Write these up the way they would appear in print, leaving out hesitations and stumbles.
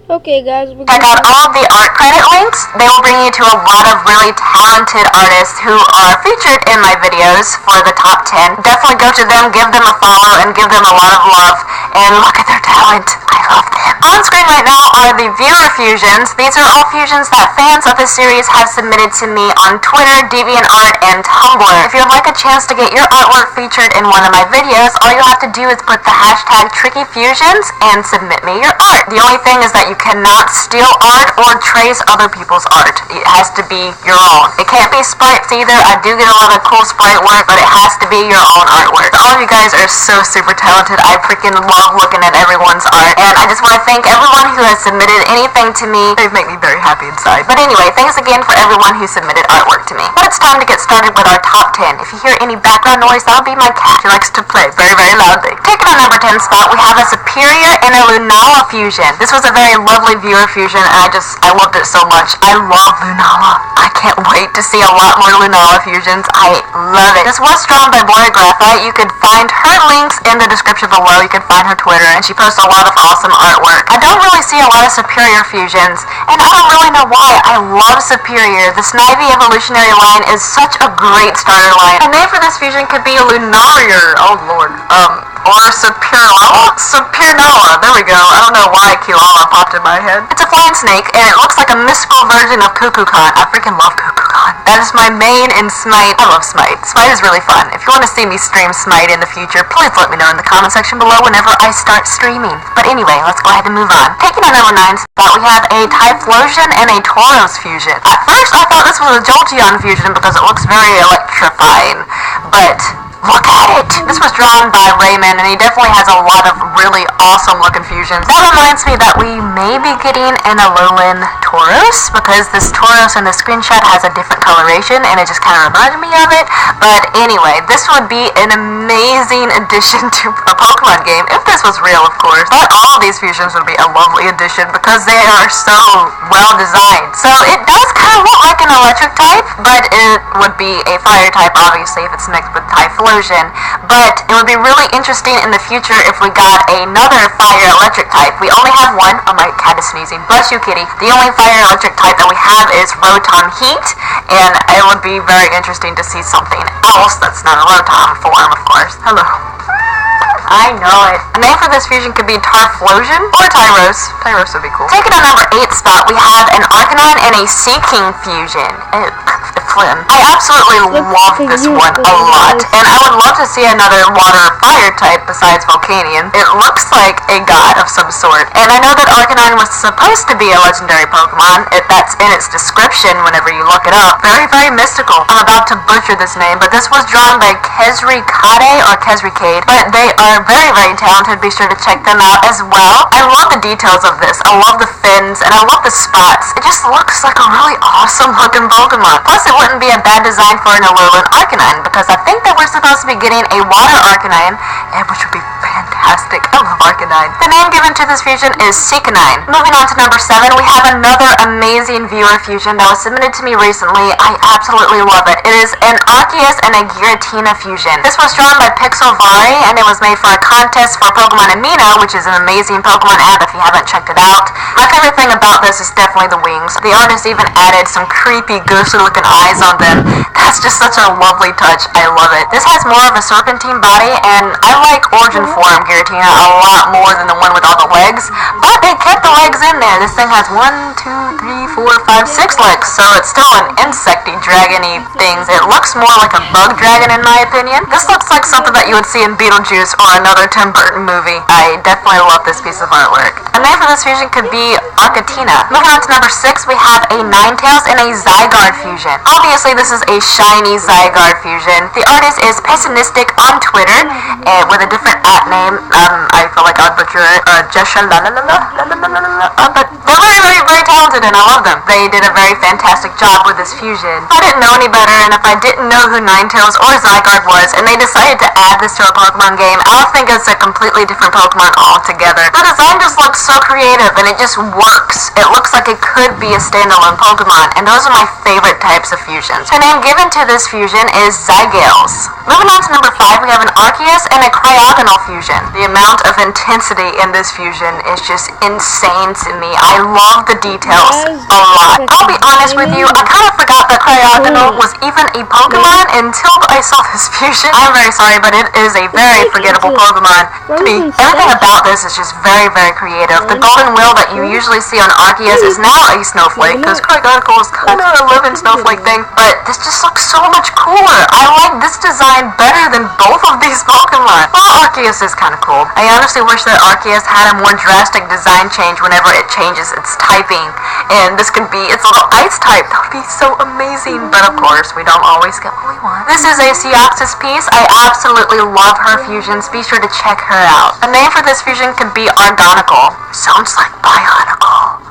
Okay, guys, we're Check out all of the art credit links. They will bring you to a lot of really talented artists who are featured in my videos for the top 10. Definitely go to them, give them a follow, and give them a lot of love. And look at their talent. I love them. On screen right now are the viewer fusions. These are all fusions that fans of this series have submitted to me on Twitter, DeviantArt, and Tumblr. If you would like a chance to get your artwork featured in one of my videos, all you have to do is put the hashtag TrickyFusions and submit me your art. The only thing is that you cannot steal art or trace other people's art. It has to be your own. It can't be sprites either. I do get a lot of cool sprite work, but it has to be your own artwork. All of you guys are so super talented. I freaking love looking at everyone's art, and I just want to thank everyone who has submitted anything to me. They make me very happy inside. But anyway, thanks again for everyone who submitted artwork to me. But it's time to get started with our top 10. If you hear any background noise, that'll be my cat. She likes to play very, very loudly. Taking our number 10 spot, we have a Superior and a Lunala fusion. This was a very lovely viewer fusion, and I loved it so much. I love Lunala. I can't wait to see a lot more Lunala fusions. I love it. This was drawn by Boya Graphite. You could find her links in the description below. You can find her Twitter, and she posts a lot of awesome artwork. I don't really see a lot of Superior fusions, and I don't really know why. I love Superior. The Snivy evolutionary line is such a great starter line. A name for this fusion could be a Lunarier. Oh lord. Or Supernova. There we go. I don't know why Kilala popped in my head. It's a flying snake, and it looks like a mystical version of Kukulkan. I freaking love Kukulkan. That is my main in Smite. I love Smite. Smite is really fun. If you want to see me stream Smite in the future, please let me know in the comment section below whenever I start streaming. But anyway, let's go ahead and move on. Taking our number 9 spot, we have a Typhlosion and a Tauros fusion. At first, I thought this was a Jolteon fusion because it looks very electrifying, but look at it! This was drawn by Raymond, and he definitely has a lot of really awesome looking fusions. That reminds me that we may be getting an Alolan Tauros, because this Tauros in the screenshot has a different coloration, and it just kind of reminded me of it. But anyway, this would be an amazing addition to a Pokemon game, if this was real, of course. But all of these fusions would be a lovely addition, because they are so well designed. So it does kind of look like an electric type, but it would be a fire type, obviously, if it's mixed with Typhlosion. But it would be really interesting in the future if we got another fire electric type. We only have one. Oh, my cat is sneezing. Bless you, kitty. The only fire electric type that we have is Rotom Heat, and it would be very interesting to see something else that's not a Rotom form, of course. Hello. I know it. A name for this fusion could be Tarflosion or Tyros. Tyros would be cool. Taking our number 8 spot, we have an Arcanine and a Seaking fusion. Flynn. I absolutely love this one a lot, and I would love to see another water fire type besides Volcanion. It looks like a god of some sort, and I know that Arcanine was supposed to be a legendary Pokemon. That's in its description whenever you look it up. Very, very mystical. I'm about to butcher this name, but this was drawn by Kesrikade or Kesrikade, but they are very, very talented. Be sure to check them out as well. I love the details of this. I love the fins, and I love the spots. It just looks like a really awesome looking Pokemon. Plus, it wouldn't be a bad design for an Alolan Arcanine, because I think that we're supposed to be getting a water Arcanine, which would be fantastic. I love Arcanine. The name given to this fusion is Seekanine. Moving on to number 7, we have another amazing viewer fusion that was submitted to me recently. I absolutely love it. It is an Arceus and a Giratina fusion. This was drawn by Pixelvari, and it was made for a contest for Pokemon Amino, which is an amazing Pokemon app if you haven't checked it out. My favorite thing about this is definitely the wings. The artist even added some creepy, ghostly looking eyes on them. That's just such a lovely touch. I love it. This has more of a serpentine body, and I like Origin Form Giratina a lot more than the one with all the legs, but they kept the legs in there. This thing has 1, 2, 3, 4, 5, 6 legs, so it's still an insecty, dragony thing. It looks more like a bug dragon in my opinion. This looks like something that you would see in Beetlejuice or another Tim Burton movie. I definitely love this piece of artwork. A name for this fusion could be Arcatina. Moving on to number 6, we have a Ninetales and a Zygarde fusion. Obviously, this is a shiny Zygarde fusion. The artist is Pessimistic on Twitter, with a different name. I feel like I'd butcher it. Jesha la la la la la la la la. But they're very, very, very talented talented and I love them. They did a very fantastic job with this fusion. I didn't know any better, and if I didn't know who Ninetales or Zygarde was, and they decided to add this to a Pokemon game, I would think it's a completely different Pokemon altogether. The design just looks so creative, and it just works. It looks like it could be a standalone Pokemon, and those are my favorite types of fusions. The name given to this fusion is Zygales. Moving on to number 5, we have an Arceus and a Cryogonal fusion. The amount of intensity in this fusion is just insane to me. I love the details a lot. I'll be honest with you, I kind of forgot that Cryogonal was even a Pokemon until I saw this fusion. I'm very sorry, but it is a very forgettable Pokemon to me. Everything about this is just very, very creative. The golden wheel that you usually see on Arceus is now a snowflake, because Cryogonal is kind of a living snowflake thing, but this just looks so much cooler. I like this design better than both of these Pokemon. Well, Arceus is kind of cool. I honestly wish that Arceus had a more drastic design change whenever it changes its typing, and this could be its little ice type. That would be so amazing, but of course, we don't always get what we want. This is a Seoxys piece. I absolutely love her fusions. Be sure to check her out. The name for this fusion could be Argonical. Sounds like Bionicle.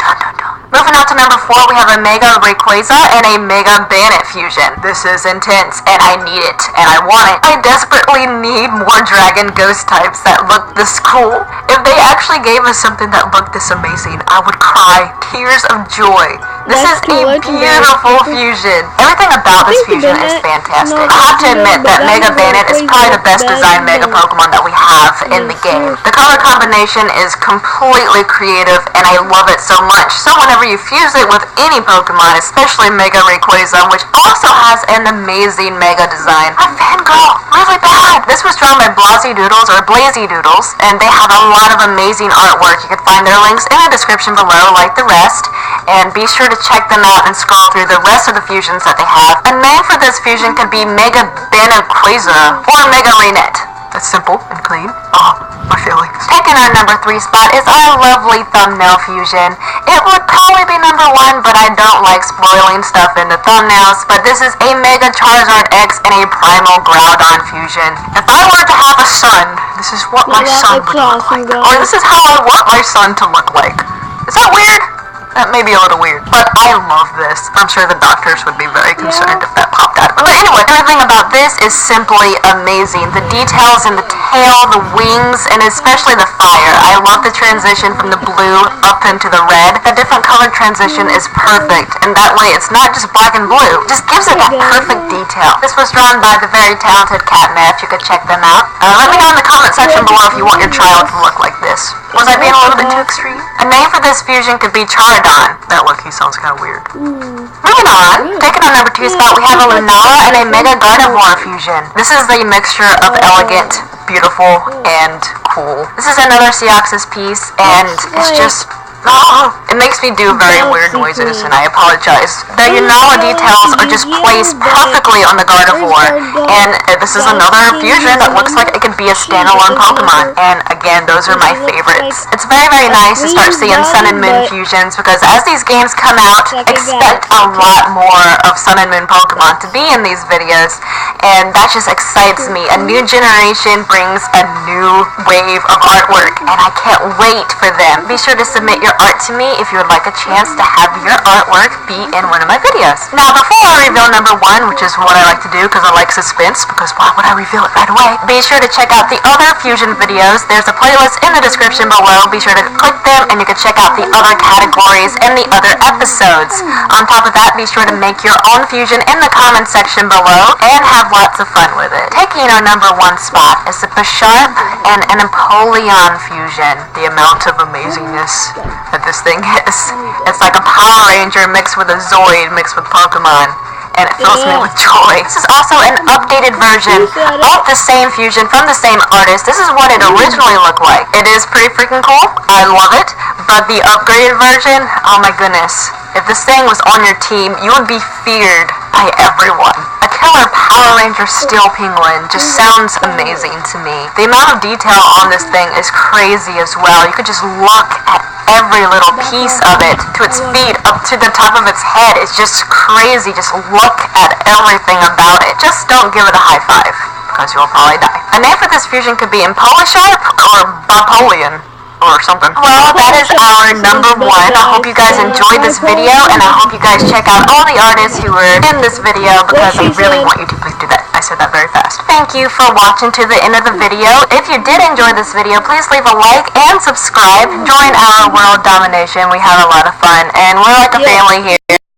Dun dun dun. Moving on to number 4, we have a Mega Rayquaza and a Mega Banette fusion. This is intense, and I need it, and I want it. I desperately need more Dragon Ghost types that look this cool. If they actually gave us something that looked this amazing, I would cry tears of joy. This is a beautiful fusion. Everything about this fusion is fantastic. I have to admit that Mega Banette is probably the best designed Mega Pokemon that we have in the game. The color combination is completely creative, and I love it so much. So whenever you fuse it with any Pokemon, especially Mega Rayquaza, which also has an amazing Mega design, I fangirl really bad. This was drawn by Blazy Doodles, or Blazy Doodles, and they have a lot of amazing artwork. You can find their links in the description below, like the rest, and be sure to check them out and scroll through the rest of the fusions that they have. A name for this fusion could be Mega Banette or Mega Raynette. That's simple and clean. Oh, my feelings. Taking our number 3 spot is our lovely thumbnail fusion. It would probably be number 1, but I don't like spoiling stuff in the thumbnails. But this is a Mega Charizard X and a Primal Groudon fusion. If I were to have a son, this is what my son would look like. Or this is how I want my son to look like. Is that weird? That may be a little weird, but I love this. I'm sure the doctors would be very concerned if that popped out. But anyway, everything about this is simply amazing. The details in the tail, the wings, and especially the fire. I love the transition from the blue up into the red. The different color transition is perfect, and that way it's not just black and blue. It just gives it that perfect detail. This was drawn by the very talented Catnap. You could check them out. Let me know in the comment section below if you want your child to look like this. Was I being a little bit too extreme? A name for this fusion could be Charodon. That look, he sounds kind of weird. Moving on, taking on number 2 spot, we have a Lunala and a Mega Gardevoir fusion. This is the mixture of elegant, beautiful, and cool. This is another Seoxys piece, and it's just... Oh, it makes me do very weird noises, and I apologize. The Lunala details are just placed perfectly on the Gardevoir, and this is another fusion that looks like it could be a standalone Pokemon, and again, those are my favorites. It's very, very nice to start seeing Sun and Moon fusions, because as these games come out, expect a lot more of Sun and Moon Pokemon to be in these videos, and that just excites me. A new generation brings a new wave of artwork, and I can't wait for them. Be sure to submit your art to me if you would like a chance to have your artwork be in one of my videos. Now, before I reveal number 1, which is what I like to do because I like suspense, because why would I reveal it right away? Be sure to check out the other fusion videos. There's a playlist in the description below. Be sure to click them and you can check out the other categories and the other episodes. On top of that, be sure to make your own fusion in the comment section below and have lots of fun with it. Taking our number 1 spot is the Bisharp and an Empoleon fusion. The amount of amazingness that this thing is. It's like a Power Ranger mixed with a Zoid mixed with Pokemon, and it fills me with joy. This is also an updated version of the same fusion from the same artist. This is what it originally looked like. It is pretty freaking cool. I love it. But the upgraded version, oh my goodness. If this thing was on your team, you would be feared by everyone. A killer Power Ranger Steel Penguin just sounds amazing to me. The amount of detail on this thing is crazy as well. You could just look at every little piece of it, to its feet, up to the top of its head. It's just crazy. Just look at everything about it. Just don't give it a high five, because you'll probably die. A name for this fusion could be Empolisharp or Bapolian, or something. Well, that is our number one. I hope you guys enjoyed this video, and I hope you guys check out all the artists who were in this video, because I really want you to please do that. I said that very fast. Thank you for watching to the end of the video. If you did enjoy this video, please leave a like and subscribe. Join our world domination. We have a lot of fun, and we're like a family here.